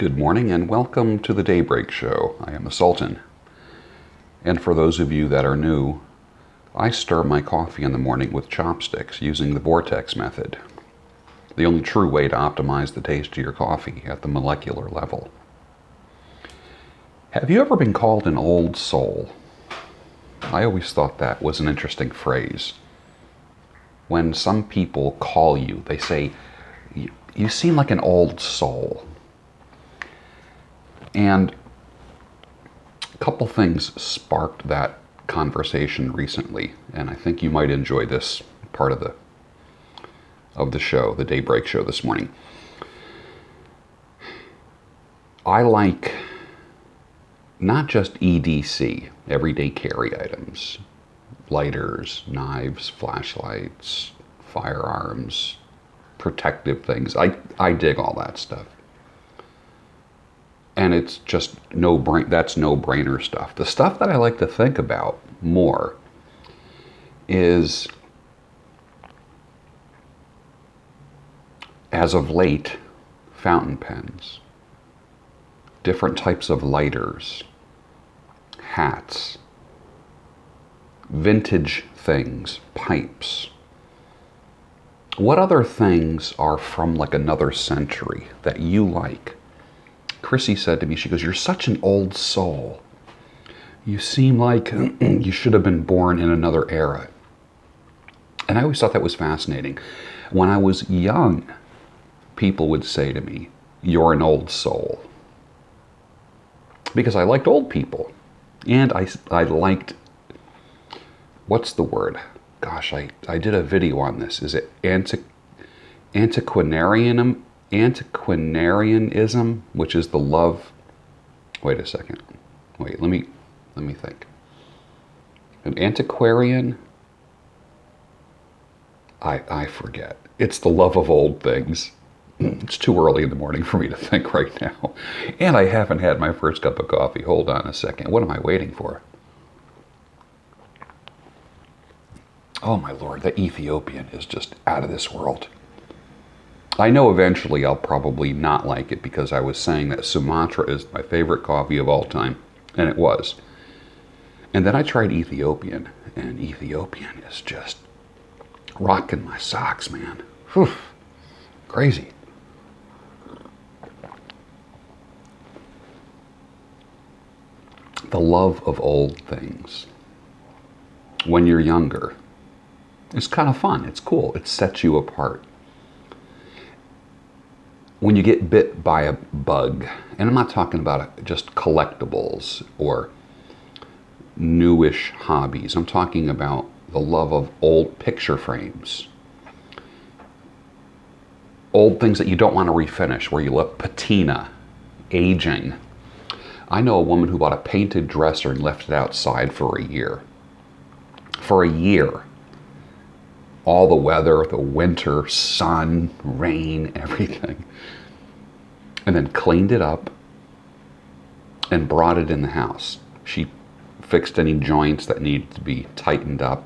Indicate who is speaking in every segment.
Speaker 1: Good morning and welcome to the Daybreak Show. I am the Sultan. And for those of you that are new, I stir my coffee in the morning with chopsticks using the vortex method. The only true way to optimize the taste of your coffee at the molecular level. Have you ever been called an old soul? I always thought that was an interesting phrase. When some people call you, they say, you seem like an old soul. And a couple things sparked that conversation recently, and I think you might enjoy this part of the show, the Daybreak Show this morning. I like not just EDC, everyday carry items, lighters, knives, flashlights, firearms, protective things. I dig all that stuff. And it's just that's no-brainer stuff. The stuff that I like to think about more is, as of late, fountain pens, different types of lighters, hats, vintage things, pipes. What other things are from like another century that you like? Chrissy said to me, she goes, "You're such an old soul. You seem like you should have been born in another era." And I always thought that was fascinating. When I was young, people would say to me, "You're an old soul." Because I liked old people. And I liked, what's the word? Gosh, I did a video on this. Is it antiquarianism? Antiquarianism, which is the love. Wait a second. Wait, let me think. An antiquarian. I forget. It's the love of old things. It's too early in the morning for me to think right now, and I haven't had my first cup of coffee. Hold on a second. What am I waiting for? Oh my Lord, the Ethiopian is just out of this world. I know eventually I'll probably not like it because I was saying that Sumatra is my favorite coffee of all time, and it was. And then I tried Ethiopian, and Ethiopian is just rocking my socks, man. Whew. Crazy. The love of old things when you're younger is kind of fun. It's cool. It sets you apart. When you get bit by a bug, and I'm not talking about just collectibles or newish hobbies. I'm talking about the love of old picture frames. Old things that you don't want to refinish, where you let patina, aging. I know a woman who bought a painted dresser and left it outside for a year. For a year. All the weather, the winter, sun, rain, everything. And then cleaned it up and brought it in the house. She fixed any joints that needed to be tightened up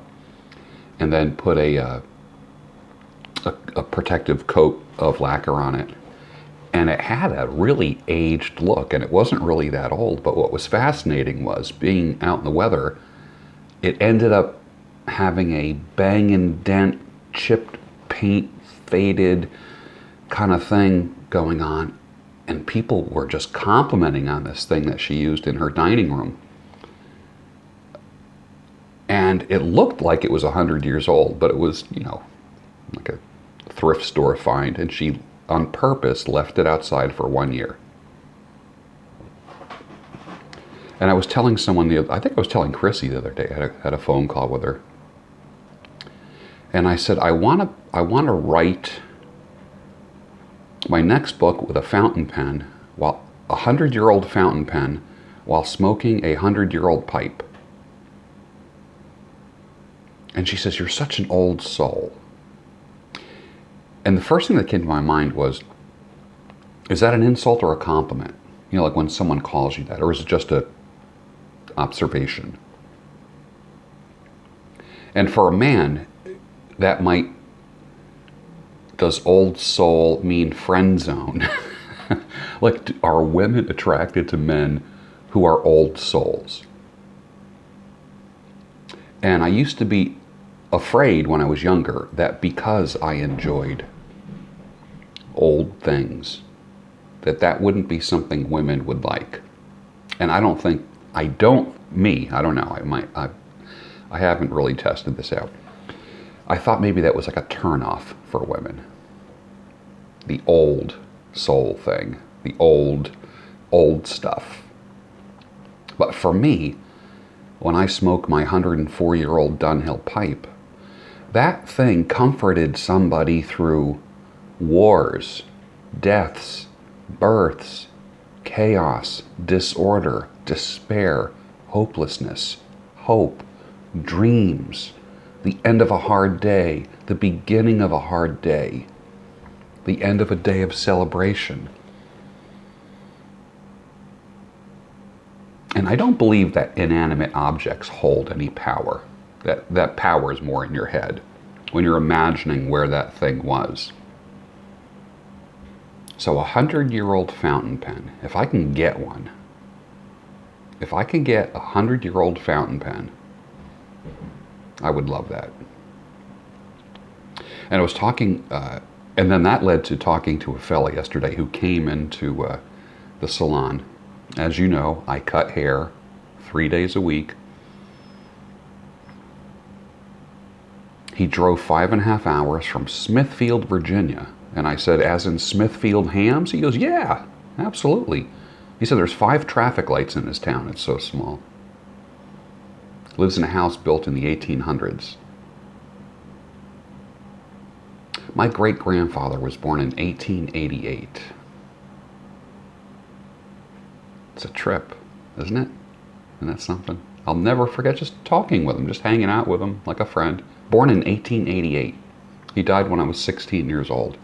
Speaker 1: and then put a protective coat of lacquer on it. And it had a really aged look, and it wasn't really that old. But what was fascinating was, being out in the weather, it ended up having a bang and dent, chipped paint, faded kind of thing going on. And people were just complimenting on this thing that she used in her dining room. And it looked like it was 100 years old, but it was, like a thrift store find. And she, on purpose, left it outside for 1 year. And I was telling someone, I think I was telling Chrissy the other day, I had a phone call with her. And I said, I want to write my next book with a fountain pen, a 100-year-old fountain pen, while smoking a 100-year-old pipe. And she says, "You're such an old soul." And the first thing that came to my mind was, is that an insult or a compliment? Like when someone calls you that, or is it just a observation? And for a man, that might, does old soul mean friend zone? Like, are women attracted to men who are old souls? And I used to be afraid when I was younger that because I enjoyed old things, that wouldn't be something women would like. And I don't think, I don't know, I haven't really tested this out. I thought maybe that was like a turnoff for women. The old soul thing, the old stuff. But for me, when I smoke my 104-year-old Dunhill pipe, that thing comforted somebody through wars, deaths, births, chaos, disorder, despair, hopelessness, hope, dreams, the end of a hard day, the beginning of a hard day, the end of a day of celebration. And I don't believe that inanimate objects hold any power. That power is more in your head when you're imagining where that thing was. So 100-year-old fountain pen, if I can get one, if I can get a 100-year-old fountain pen, I would love that. And I was talking, and then that led to talking to a fella yesterday who came into the salon. As you know, I cut hair 3 days a week. He drove 5.5 hours from Smithfield, Virginia. And I said, as in Smithfield hams? He goes, yeah, absolutely. He said there's 5 traffic lights in his town. It's so small. Lives in a house built in the 1800s. My great-grandfather was born in 1888. It's a trip, isn't it? Isn't that something? I'll never forget just talking with him, just hanging out with him like a friend. Born in 1888. He died when I was 16 years old.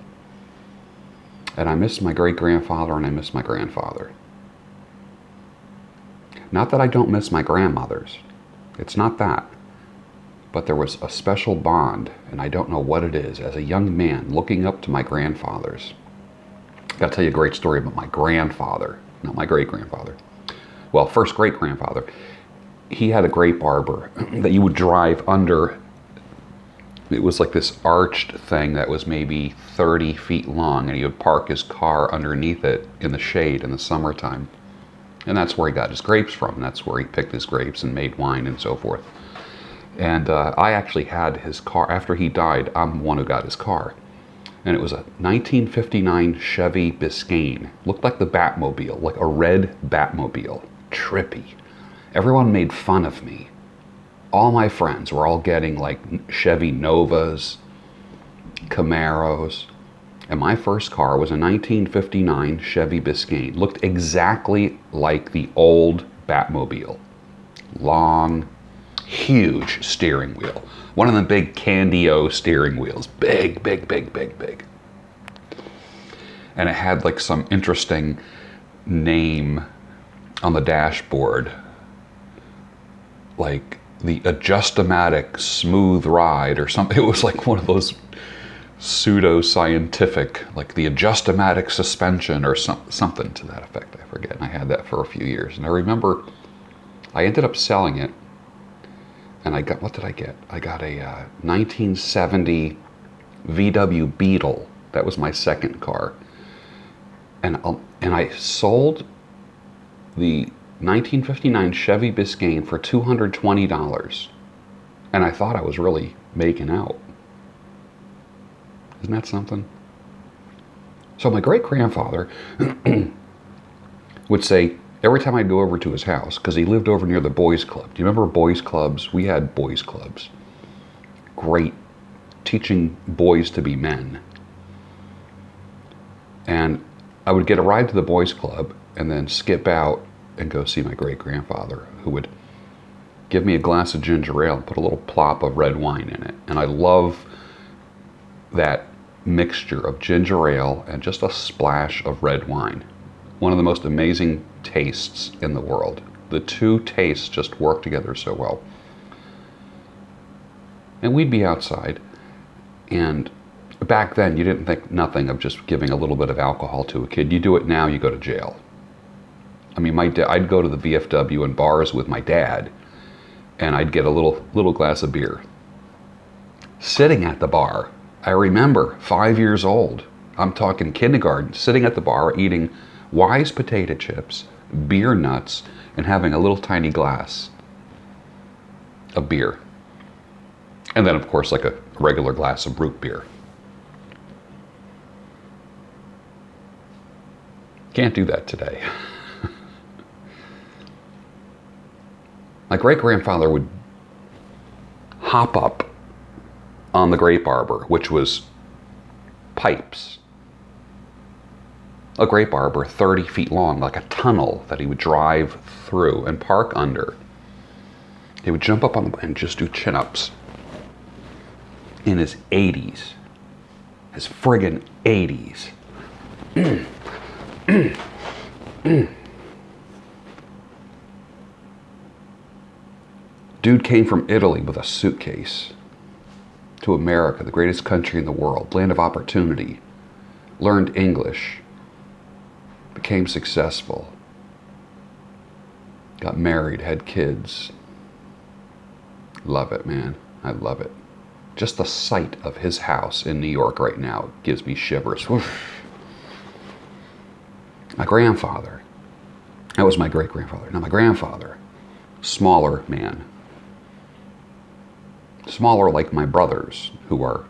Speaker 1: And I miss my great-grandfather and I miss my grandfather. Not that I don't miss my grandmothers. It's not that. But there was a special bond, and I don't know what it is, as a young man looking up to my grandfathers. I gotta tell you a great story about my grandfather, not my great-grandfather. Well, first great-grandfather. He had a grape arbor that you would drive under. It was like this arched thing that was maybe 30 feet long, and he would park his car underneath it in the shade in the summertime. And that's where he got his grapes from. That's where he picked his grapes and made wine and so forth. And I actually had his car. After he died, I'm the one who got his car. And it was a 1959 Chevy Biscayne. Looked like the Batmobile, like a red Batmobile. Trippy. Everyone made fun of me. All my friends were all getting like Chevy Novas, Camaros. And my first car was a 1959 Chevy Biscayne. Looked exactly like the old Batmobile. Long, huge steering wheel. One of the big Candy-O steering wheels. Big, big, big, big, big. And it had like some interesting name on the dashboard. Like the Adjustomatic Smooth Ride or something. It was like one of those pseudo-scientific, like the Adjustomatic Suspension or something to that effect. I forget. And I had that for a few years. And I remember I ended up selling it. And I got, what did I get? I got a 1970 VW Beetle. That was my second car. And I sold the 1959 Chevy Biscayne for $220. And I thought I was really making out. Isn't that something? So my great-grandfather would say, every time I'd go over to his house, because he lived over near the boys' club. Do you remember boys' clubs? We had boys' clubs. Great. Teaching boys to be men. And I would get a ride to the boys' club and then skip out and go see my great-grandfather, who would give me a glass of ginger ale and put a little plop of red wine in it. And I love that mixture of ginger ale and just a splash of red wine. One of the most amazing tastes in the world. The two tastes just work together so well. And we'd be outside, and Back then, you didn't think nothing of just giving a little bit of alcohol to a kid. You do it now, you go to jail. I mean, I'd go to the VFW and bars with my dad, and I'd get a little glass of beer. Sitting at the bar, I remember 5 years old, I'm talking kindergarten, sitting at the bar eating Wise potato chips, beer nuts, and having a little tiny glass of beer. And then, of course, like a regular glass of root beer. Can't do that today. My great-grandfather would hop up on the grape arbor, which was pipes. A grape arbor 30 feet long, like a tunnel that he would drive through and park under. He would jump up on the and just do chin-ups in his 80s. His friggin' 80s. Dude came from Italy with a suitcase to America, the greatest country in the world, land of opportunity, learned English, became successful, got married, had kids. Love it, man. I love it. Just the sight of his house in New York right now gives me shivers. Woof. My grandfather, that was my great-grandfather. Now my grandfather, smaller man. Smaller like my brothers, who are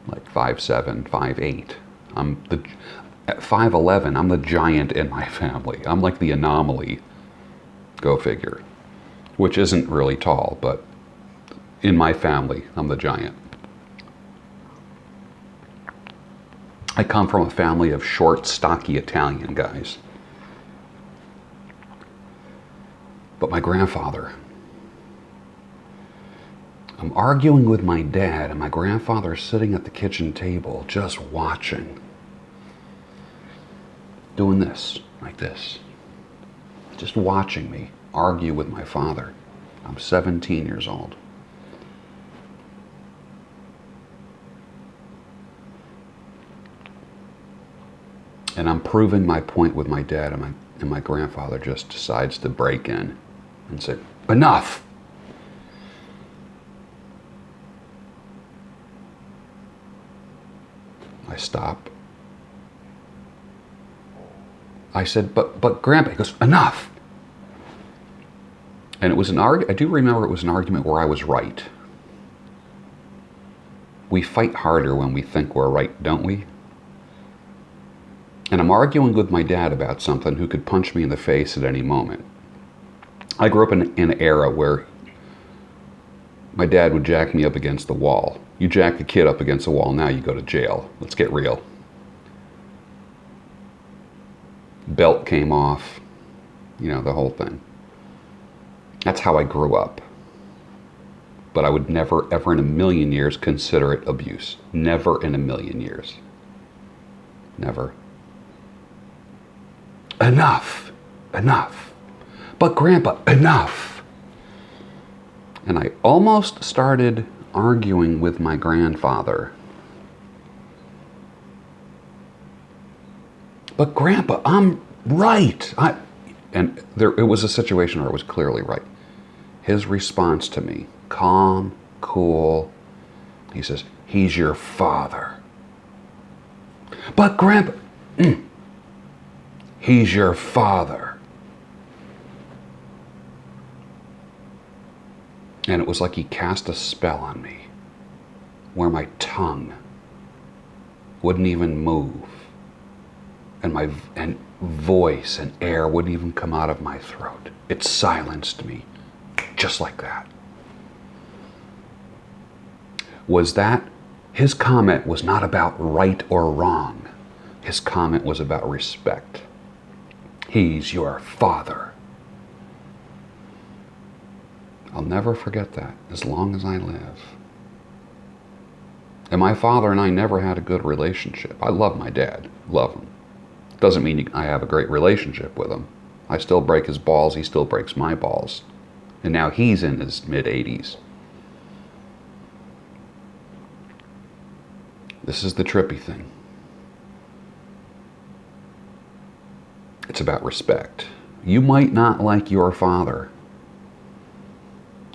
Speaker 1: like 5'7", 5'8". At 5'11", I'm the giant in my family. I'm like the anomaly, go figure, which isn't really tall, but in my family, I'm the giant. I come from a family of short, stocky Italian guys. But my grandfather, I'm arguing with my dad, and my grandfather's sitting at the kitchen table just watching. Doing this, like this. Just watching me argue with my father. I'm 17 years old. And I'm proving my point with my dad, and my grandfather just decides to break in and say, "Enough!" I stop. I said, but Grandpa. He goes, "Enough!" And it was I do remember it was an argument where I was right. We fight harder when we think we're right, don't we? And I'm arguing with my dad about something who could punch me in the face at any moment. I grew up in an era where my dad would jack me up against the wall. You jack a kid up against the wall, now you go to jail. Let's get real. Belt came off, the whole thing. That's how I grew up. But I would never, ever in a million years consider it abuse. Never in a million years. Never. Enough. Enough. But Grandpa, enough. And I almost started arguing with my grandfather. But Grandpa, I'm right. It was a situation where I was clearly right. His response to me, calm, cool, he says, "He's your father." But Grandpa, he's your father. And it was like he cast a spell on me, where my tongue wouldn't even move, and my voice and air wouldn't even come out of my throat. It silenced me, just like that. His comment was not about right or wrong. His comment was about respect. He's your father. I'll never forget that as long as I live. And my father and I never had a good relationship. I love my dad, love him. Doesn't mean I have a great relationship with him. I still break his balls, he still breaks my balls. And now he's in his mid-80s. This is the trippy thing. It's about respect. You might not like your father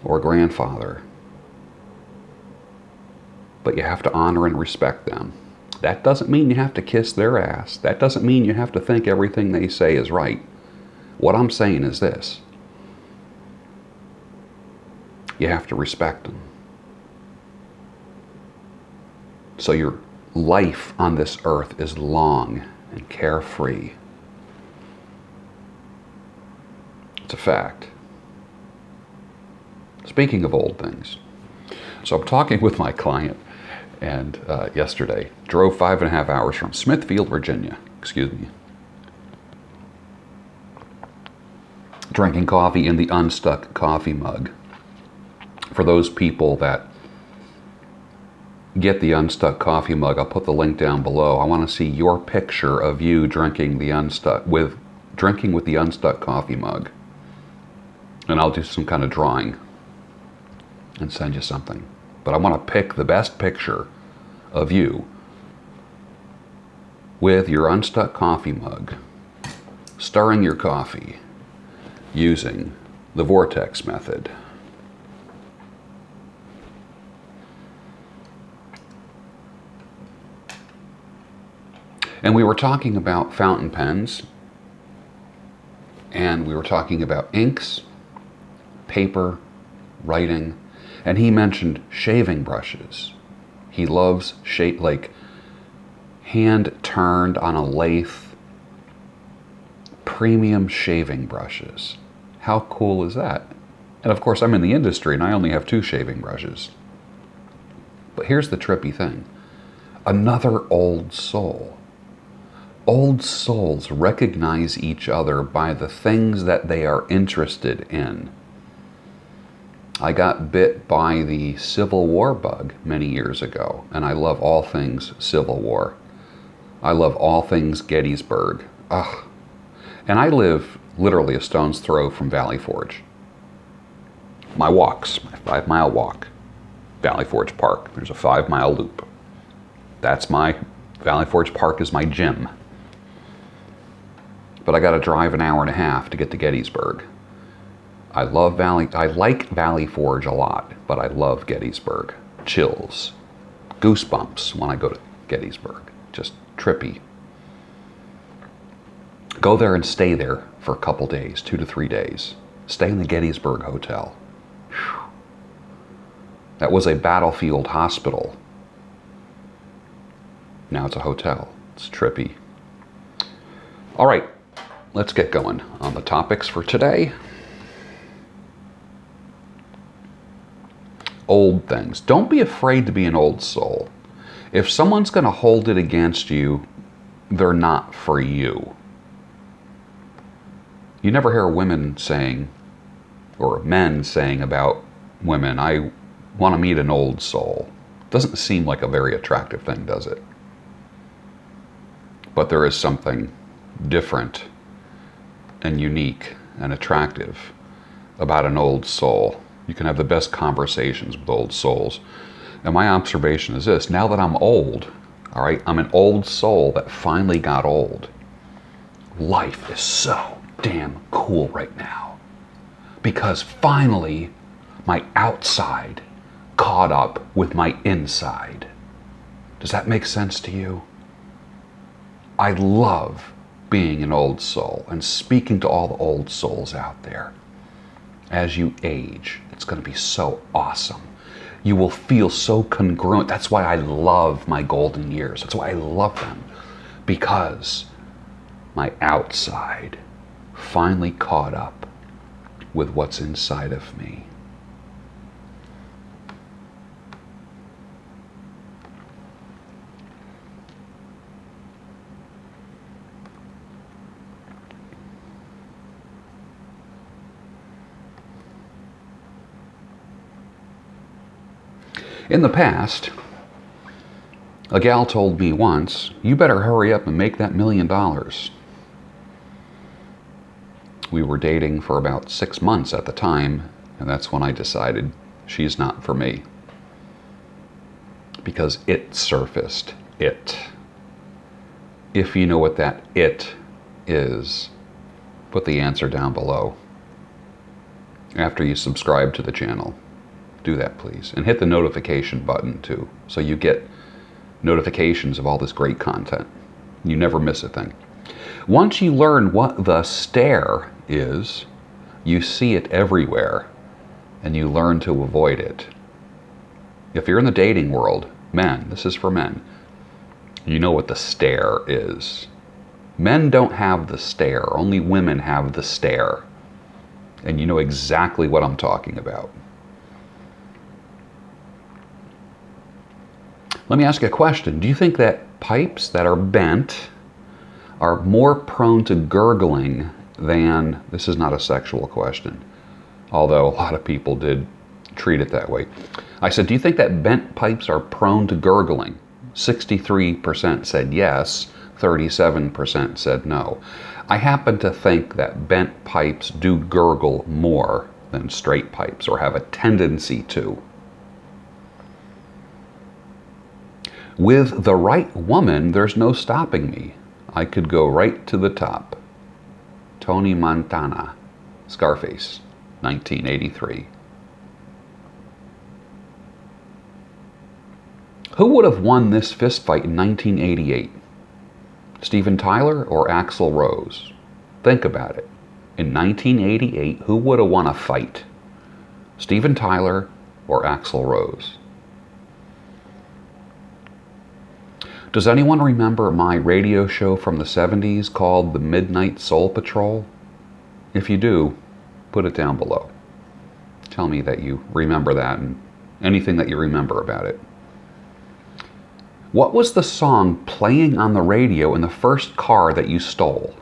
Speaker 1: or grandfather, but you have to honor and respect them. That doesn't mean you have to kiss their ass. That doesn't mean you have to think everything they say is right. What I'm saying is this. You have to respect them. So your life on this earth is long and carefree. It's a fact. Speaking of old things, so I'm talking with my client, and yesterday drove 5.5 hours from Smithfield, Virginia, drinking coffee in the UNSTUCK coffee mug. For those people that get the UNSTUCK coffee mug, I'll put the link down below. I want to see your picture of you drinking the UNSTUCK with the UNSTUCK coffee mug, and I'll do some kind of drawing and send you something. But I want to pick the best picture of you with your UNSTUCK coffee mug, stirring your coffee using the vortex method. And we were talking about fountain pens, and we were talking about inks, paper, writing, and he mentioned shaving brushes. He loves like hand turned on a lathe, premium shaving brushes. How cool is that? And of course, I'm in the industry and I only have 2 shaving brushes. But here's the trippy thing. Another old soul. Old souls recognize each other by the things that they are interested in. I got bit by the Civil War bug many years ago, and I love all things Civil War. I love all things Gettysburg. Ugh. And I live literally a stone's throw from Valley Forge. My 5-mile walk, Valley Forge Park. There's a 5-mile loop. Valley Forge Park is my gym. But I got to drive an hour and a half to get to Gettysburg. I like Valley Forge a lot, but I love Gettysburg. Chills, goosebumps when I go to Gettysburg. Just trippy. Go there and stay there for a couple days, 2 to 3 days. Stay in the Gettysburg Hotel. Whew. That was a battlefield hospital. Now it's a hotel. It's trippy. All right, let's get going on the topics for today. Old things. Don't be afraid to be an old soul. If someone's going to hold it against you, they're not for you. You never hear women saying, or men saying about women, I want to meet an old soul. Doesn't seem like a very attractive thing, does it? But there is something different and unique and attractive about an old soul. You can have the best conversations with old souls. And my observation is this: now that I'm old, all right, I'm an old soul that finally got old. Life is so damn cool right now because finally my outside caught up with my inside. Does that make sense to you? I love being an old soul and speaking to all the old souls out there. As you age, it's going to be so awesome. You will feel so congruent. That's why I love my golden years. That's why I love them. Because my outside finally caught up with what's inside of me. In the past, a gal told me once, you better hurry up and make that $1 million. We were dating for about 6 months at the time, and that's when I decided she's not for me. Because it surfaced. it? If you know what that it is, put the answer down below. After you subscribe to the channel, do that please. And hit the notification button too, so you get notifications of all this great content. You never miss a thing. Once you learn what the stare is, you see it everywhere, and you learn to avoid it. If you're in the dating world, men, this is for men, you know what the stare is. Men don't have the stare, only women have the stare. And you know exactly what I'm talking about. Let me ask you a question. Do you think that pipes that are bent are more prone to gurgling than, this is not a sexual question, although a lot of people did treat it that way. I said, do you think that bent pipes are prone to gurgling? 63% said yes, 37% said no. I happen to think that bent pipes do gurgle more than straight pipes, or have a tendency to. With the right woman, there's no stopping me. I could go right to the top. Tony Montana, Scarface, 1983. Who would have won this fist fight in 1988? Steven Tyler or Axl Rose? Think about it. In 1988, who would have won a fight? Steven Tyler or Axl Rose? Does anyone remember my radio show from the 70s called The Midnight Soul Patrol? If you do, put it down below. Tell me that you remember that and anything that you remember about it. What was the song playing on the radio in the first car that you stole?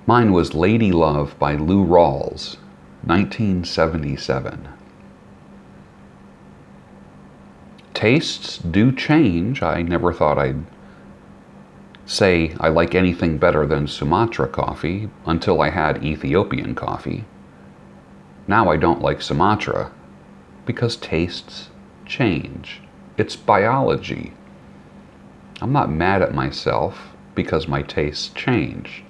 Speaker 1: Mine was Lady Love by Lou Rawls, 1977. Tastes do change. I never thought I'd say I like anything better than Sumatra coffee until I had Ethiopian coffee. Now I don't like Sumatra because tastes change. It's biology. I'm not mad at myself because my tastes change.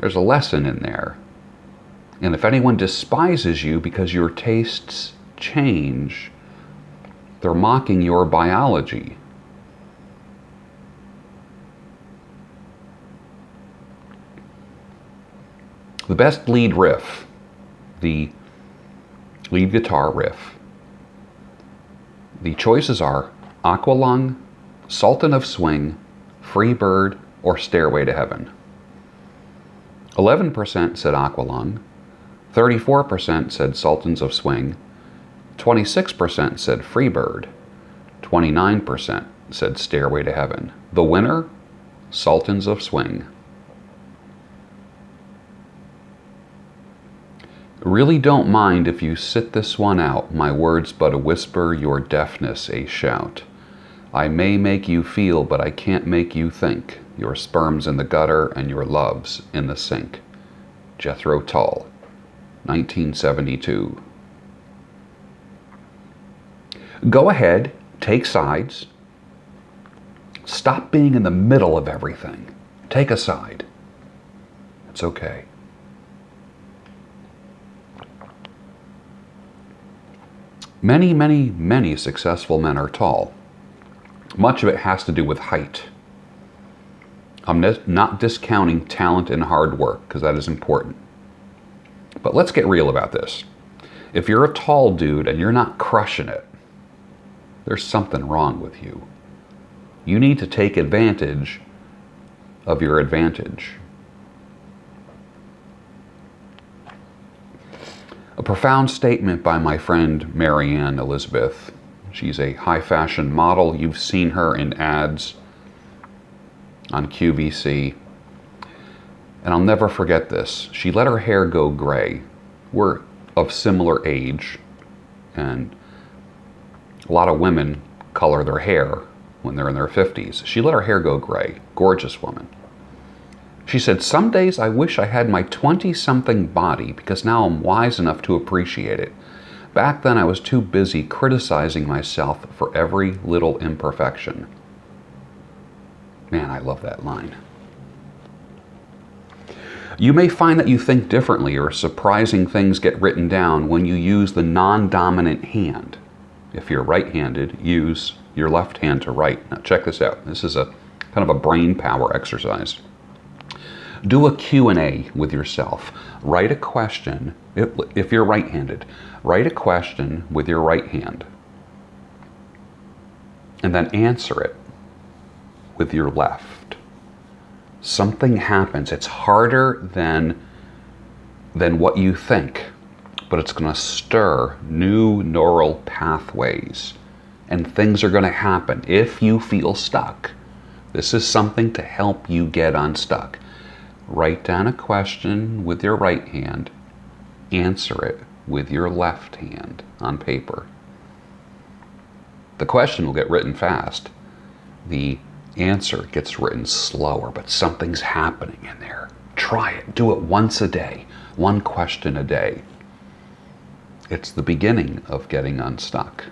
Speaker 1: There's a lesson in there. And if anyone despises you because your tastes change, they're mocking your biology. The best lead riff, the lead guitar riff. The choices are Aqualung, Sultan of Swing, Freebird, or Stairway to Heaven. 11% said Aqualung, 34% said Sultans of Swing, 26% said Freebird, 29% said Stairway to Heaven. The winner, Sultans of Swing. Really don't mind if you sit this one out, my words but a whisper, your deafness a shout. I may make you feel, but I can't make you think. Your sperm's in the gutter and your love's in the sink. Jethro Tull, 1972. Go ahead, take sides. Stop being in the middle of everything. Take a side. It's okay. Many, many, many successful men are tall. Much of it has to do with height. I'm not discounting talent and hard work, because that is important. But let's get real about this. If you're a tall dude and you're not crushing it, there's something wrong with you. You need to take advantage of your advantage. A profound statement by my friend Marianne Elizabeth. She's a high fashion model. You've seen her in ads on QVC. And I'll never forget this. She let her hair go gray. We're of similar age, and a lot of women color their hair when they're in their 50s. She let her hair go gray. Gorgeous woman. She said, some days I wish I had my 20-something body because now I'm wise enough to appreciate it. Back then I was too busy criticizing myself for every little imperfection. Man, I love that line. You may find that you think differently or surprising things get written down when you use the non-dominant hand. If you're right-handed, use your left hand to write. Now check this out. This is a kind of a brain power exercise. Do a Q&A with yourself. Write a question, if you're right-handed, write a question with your right hand. And then answer it with your left. Something happens. It's harder than what you think, but it's going to stir new neural pathways, and things are going to happen if you feel stuck. This is something to help you get unstuck. Write down a question with your right hand, answer it with your left hand on paper. The question will get written fast. The answer gets written slower, but something's happening in there. Try it. Do it once a day. One question a day. It's the beginning of getting unstuck.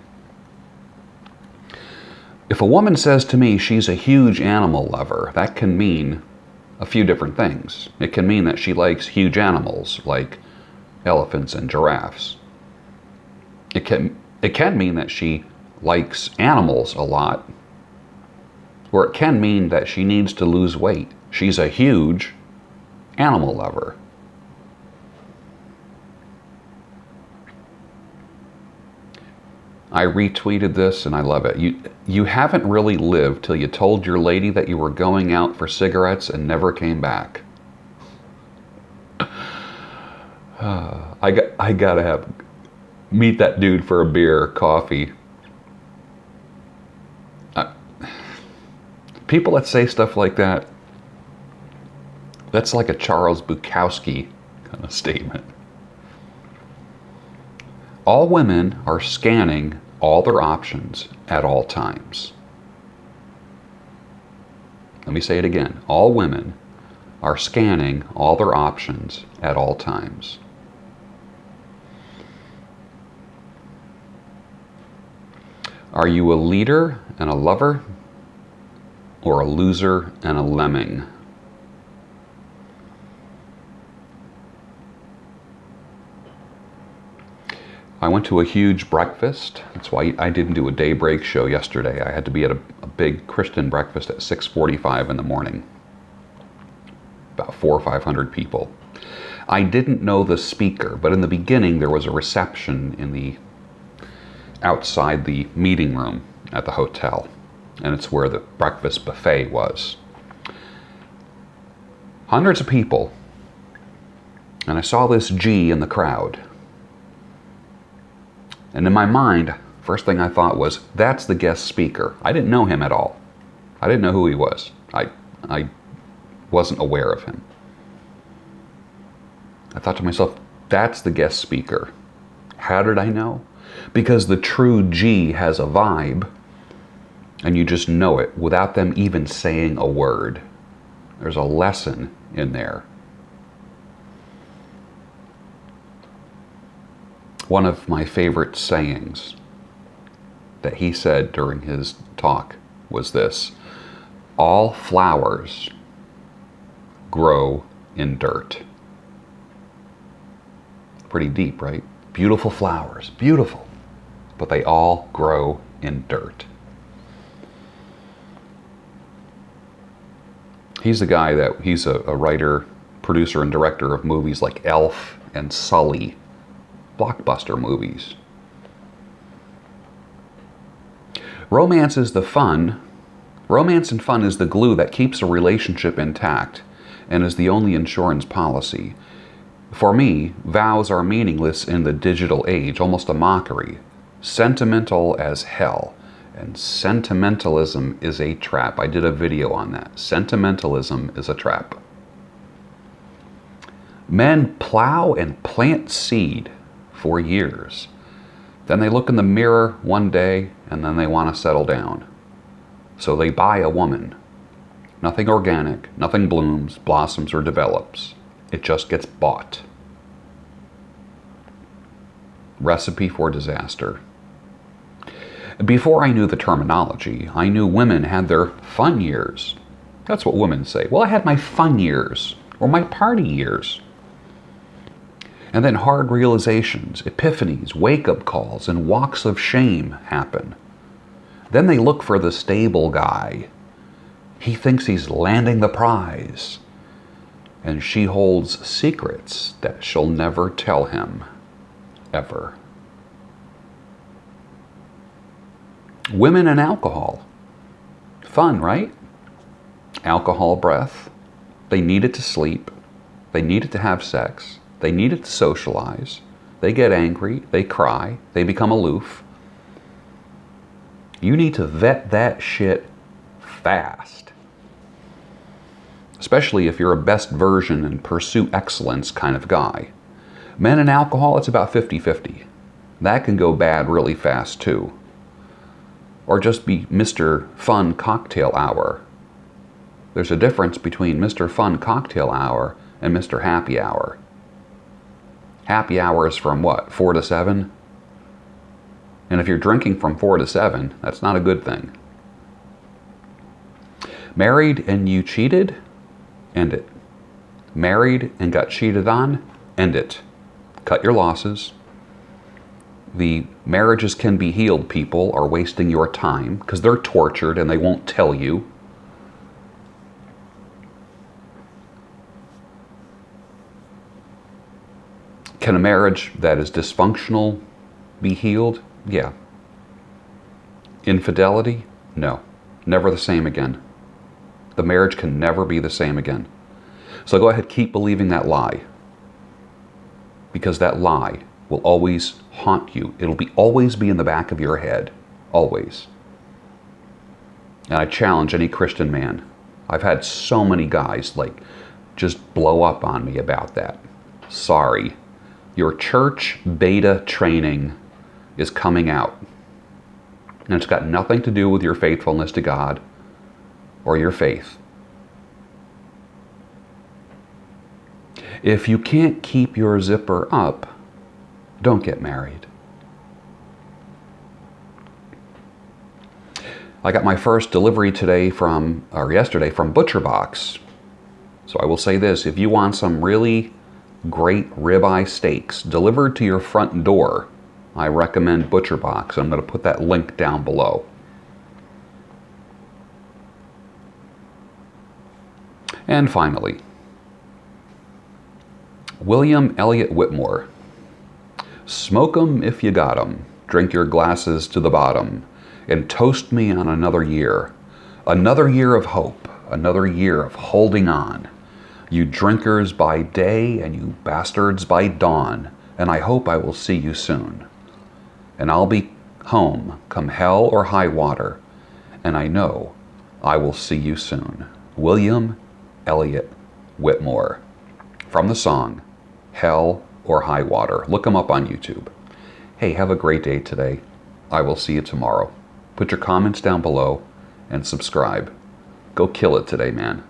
Speaker 1: If a woman says to me she's a huge animal lover, that can mean a few different things. It can mean that she likes huge animals like elephants and giraffes. It can mean that she likes animals a lot, or it can mean that she needs to lose weight. She's a huge animal lover. I retweeted this and I love it. You haven't really lived till you told your lady that you were going out for cigarettes and never came back. I gotta meet that dude for a beer or coffee. People that say stuff like that, that's like a Charles Bukowski kind of statement. All women are scanning all their options at all times. Let me say it again. All women are scanning all their options at all times. Are you a leader and a lover, or a loser and a lemming? I went to a huge breakfast. That's why I didn't do a daybreak show yesterday. I had to be at a big Christian breakfast at 6:45 in the morning. About 400 or 500 people. I didn't know the speaker, but in the beginning there was a reception outside the meeting room at the hotel. And it's where the breakfast buffet was. Hundreds of people. And I saw this G in the crowd. And in my mind, first thing I thought was, that's the guest speaker. I didn't know him at all. I didn't know who he was. I wasn't aware of him. I thought to myself, that's the guest speaker. How did I know? Because the true G has a vibe, and you just know it without them even saying a word. There's a lesson in there. One of my favorite sayings that he said during his talk was this: all flowers grow in dirt. Pretty deep, right? Beautiful flowers, beautiful, but they all grow in dirt. He's a writer, producer, and director of movies like Elf and Sully, blockbuster movies. Romance and fun is the glue that keeps a relationship intact and is the only insurance policy. For me, vows are meaningless in the digital age, almost a mockery. Sentimental as hell. And sentimentalism is a trap. I did a video on that. Sentimentalism is a trap. Men plow and plant seed for years. Then they look in the mirror one day and then they want to settle down. So they buy a woman. Nothing organic, nothing blooms, blossoms, or develops. It just gets bought. Recipe for disaster. Before I knew the terminology, I knew women had their fun years. That's what women say. Well, I had my fun years, or my party years. And then hard realizations, epiphanies, wake-up calls, and walks of shame happen. Then they look for the stable guy. He thinks he's landing the prize. And she holds secrets that she'll never tell him, ever. Women and alcohol. Fun, right? Alcohol breath. They need it to sleep. They need it to have sex. They need it to socialize. They get angry. They cry. They become aloof. You need to vet that shit fast. Especially if you're a best version and pursue excellence kind of guy. Men and alcohol, it's about 50-50. That can go bad really fast too. Or just be Mr. Fun Cocktail Hour. There's a difference between Mr. Fun Cocktail Hour and Mr. Happy Hour. Happy hour is from what, 4 to 7? And if you're drinking from 4 to 7, that's not a good thing. Married and you cheated? End it. Married and got cheated on? End it. Cut your losses. The marriages can be healed people are wasting your time because they're tortured and they won't tell you. Can a marriage that is dysfunctional be healed? Yeah. Infidelity? No. Never the same again. The marriage can never be the same again. So go ahead, keep believing that lie. Because that lie will always haunt you. It'll always be in the back of your head. Always. And I challenge any Christian man. I've had so many guys just blow up on me about that. Sorry. Your church beta training is coming out. And it's got nothing to do with your faithfulness to God or your faith. If you can't keep your zipper up, don't get married. I got my first delivery yesterday from ButcherBox. So I will say this, if you want some really great ribeye steaks delivered to your front door, I recommend ButcherBox. I'm going to put that link down below. And finally, William Elliott Whitmore. Smoke 'em if you got 'em. Drink your glasses to the bottom. And toast me on another year. Another year of hope. Another year of holding on. You drinkers by day and you bastards by dawn. And I hope I will see you soon. And I'll be home come hell or high water. And I know I will see you soon. William Elliott Whitmore. From the song, Hell or High Water. Look them up on YouTube. Hey, have a great day today. I will see you tomorrow. Put your comments down below and subscribe. Go kill it today, man.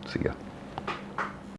Speaker 1: See ya.